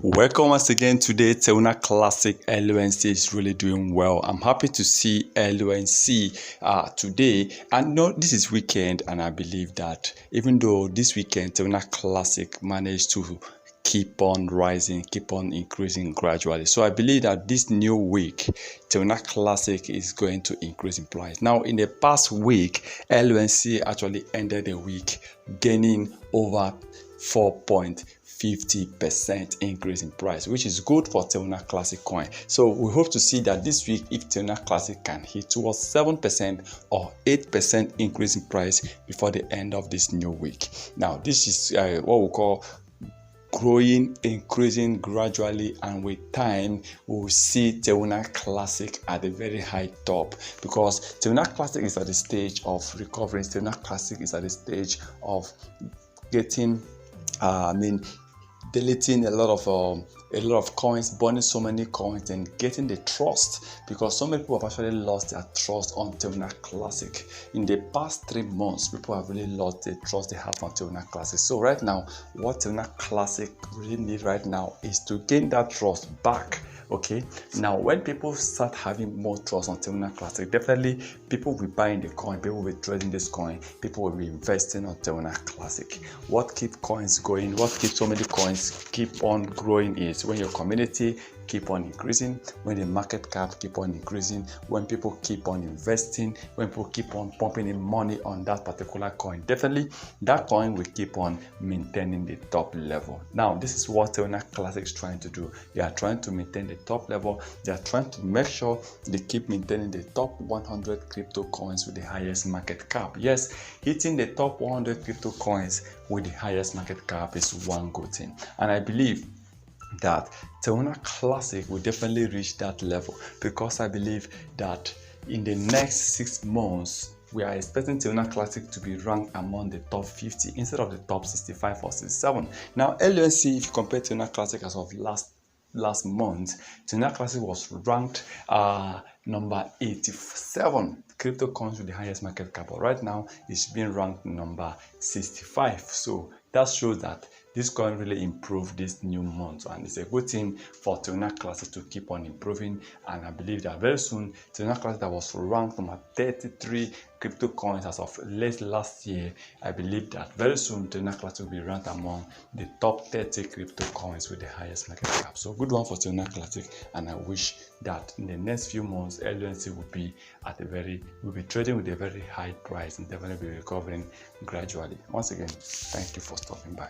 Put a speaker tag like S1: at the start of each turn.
S1: Welcome once again. Today Terra Classic LUNC is really doing well. I'm happy to see LUNC today. And no, this is weekend, and I believe that even though this weekend Terra Classic managed to keep on rising, keep on increasing gradually. So I believe that this new week, Terra Classic is going to increase in price. Now, in the past week, LUNC actually ended the week gaining over 4.50% increase in price, which is good for Terra Classic coin. So we hope to see that this week, if Terra Classic can hit towards 7% or 8% increase in price before the end of this new week. Now, this is what we call growing, increasing gradually, and with time we will see Terra Classic at the very high top, because Terra Classic is at the stage of recovering. Terra Classic is at the stage of getting deleting a lot of coins, burning so many coins, and getting the trust, because so many people have actually lost their trust on Terra Classic. In the past 3 months, people have really lost the trust they have on Terra Classic. So right now, what Terra Classic really need right now is to gain that trust back. Okay, now when people start having more trust on Terra Classic, definitely people will buy in the coin, people will be trading this coin, people will be investing on Terra Classic. What keeps coins going, what keeps so many coins keep on growing is when your community keep on increasing, when the market cap keep on increasing, when people keep on investing, when people keep on pumping in money on that particular coin. Definitely that coin will keep on maintaining the top level. Now, this is what Terra Classic is trying to do. They are trying to maintain the top level. They are trying to make sure they keep maintaining the top 100 crypto coins with the highest market cap. Yes, hitting the top 100 crypto coins with the highest market cap is one good thing, and I believe that Terra Classic will definitely reach that level, because I believe that in the next 6 months we are expecting Terra Classic to be ranked among the top 50 instead of the top 65 or 67. Now, LUNC, if you compare Terra Classic as of last month, Terra Classic was ranked number 87 crypto coins with the highest market cap, but right now it's being ranked number 65. So that shows that this coin really improved this new month, and it's a good thing for Terra Classic to keep on improving. And I believe that very soon Terra Classic, that was ranked number 33 crypto coins as of late last year, I believe that very soon Terra Classic will be ranked among the top 30 crypto coins with the highest market cap. So good one for Terra Classic, and I wish that in the next few months LUNC will be trading with a very high price and definitely be recovering gradually. Once again, thank you for stopping by.